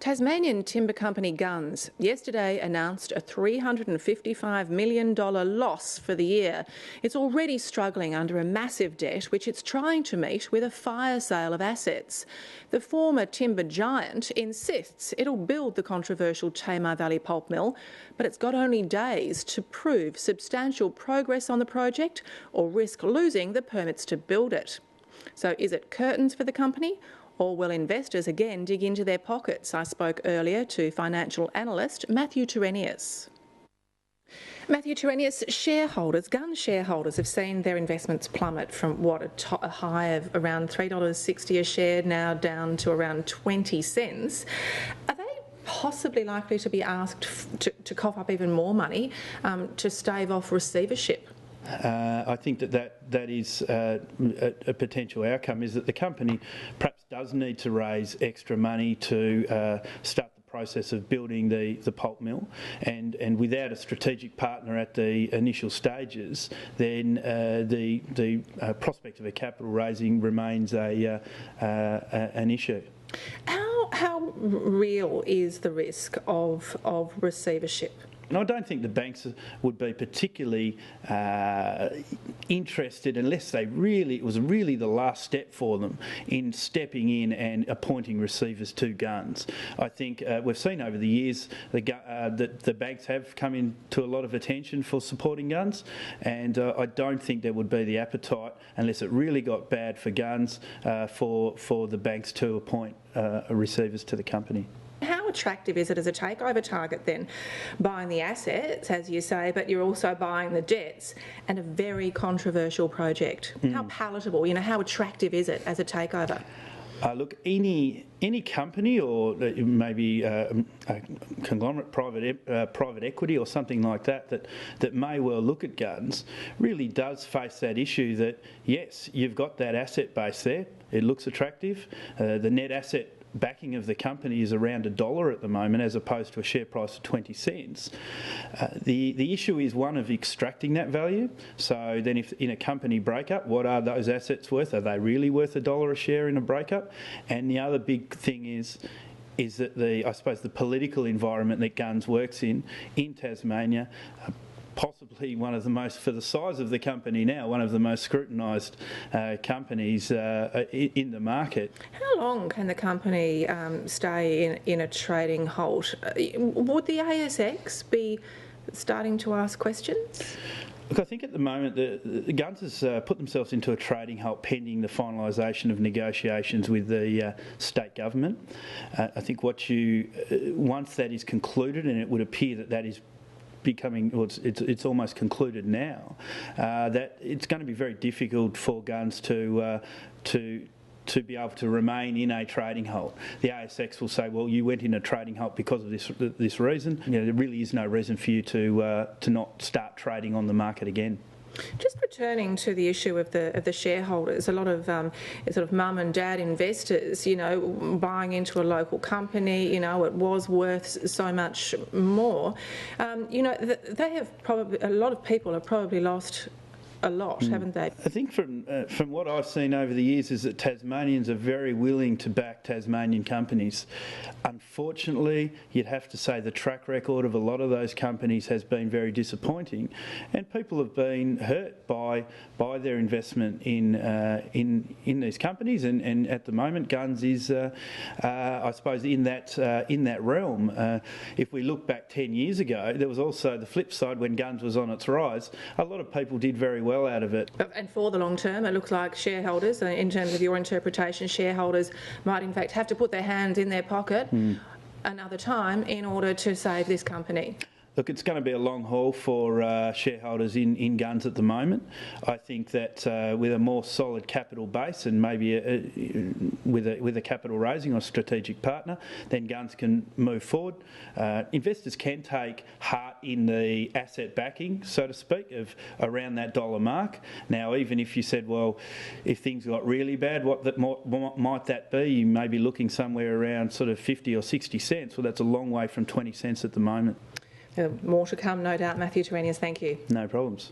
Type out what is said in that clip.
Tasmanian timber company Gunns yesterday announced a $355 million loss for the year. It's already struggling under a massive debt which it's trying to meet with a fire sale of assets. The former timber giant insists it'll build the controversial Tamar Valley pulp mill, but it's got only days to prove substantial progress on the project or risk losing the permits to build it. So is it curtains for the company? Or will investors again dig into their pockets? I spoke earlier to financial analyst Matthew Torenius. Matthew Torenius, Gunns shareholders have seen their investments plummet from a high of around $3.60 a share now down to around 20 cents. Are they possibly likely to be asked to cough up even more money to stave off receivership? I think that is a potential outcome, is that the company perhaps does need to raise extra money to start the process of building the pulp mill, and without a strategic partner at the initial stages, then the prospect of a capital raising remains an issue. How real is the risk of receivership? And I don't think the banks would be particularly interested unless it was really the last step for them in stepping in and appointing receivers to Gunns. I think we've seen over the years that the banks have come into a lot of attention for supporting Gunns, and I don't think there would be the appetite, unless it really got bad for Gunns, for the banks to appoint receivers to the company. How attractive is it as a takeover target then? Buying the assets, as you say, but you're also buying the debts and a very controversial project. How palatable, how attractive is it as a takeover? Look, any company, or maybe a conglomerate, private equity or something like that may well look at Gunns, really does face that issue that, yes, you've got that asset base there, it looks attractive, the net asset backing of the company is around $1 at the moment, as opposed to a share price of 20 cents. The issue is one of extracting that value. So then, if in a company breakup, what are those assets worth? Are they really worth $1 a share in a breakup? And the other big thing is that I suppose the political environment that Gunns works in Tasmania, possibly one of the most, for the size of the company now, one of the most scrutinised companies in the market. How long can the company stay in a trading halt? Would the ASX be starting to ask questions? Look, I think at the moment the Gunns has put themselves into a trading halt pending the finalisation of negotiations with the state government. I think once that is concluded, and it would appear that is becoming, well, it's almost concluded now, that it's going to be very difficult for Gunns to be able to remain in a trading halt. The ASX will say, well, you went in a trading halt because of this reason. There really is no reason for you to not start trading on the market again. Just returning to the issue of the shareholders, a lot of sort of mum and dad investors, buying into a local company, it was worth so much more. They have probably, a lot of people have probably lost a lot, haven't they? I think from what I've seen over the years is that Tasmanians are very willing to back Tasmanian companies. Unfortunately, you'd have to say the track record of a lot of those companies has been very disappointing, and people have been hurt by their investment in these companies. And at the moment, Gunns is, I suppose, in that realm. If we look back 10 years ago, there was also the flip side when Gunns was on its rise. A lot of people did very well out of it. And for the long term, it looks like shareholders, in terms of your interpretation, shareholders might in fact have to put their hands in their pocket another time in order to save this company. Look, it's going to be a long haul for shareholders in Gunns at the moment. I think that with a more solid capital base and maybe with a capital raising or strategic partner, then Gunns can move forward. Investors can take heart in the asset backing, so to speak, of around that $1 mark. Now, even if you said, well, if things got really bad, what might that be? You may be looking somewhere around sort of 50 or 60 cents. Well, that's a long way from 20 cents at the moment. More to come, no doubt. Matthew Torenius, thank you. No problems.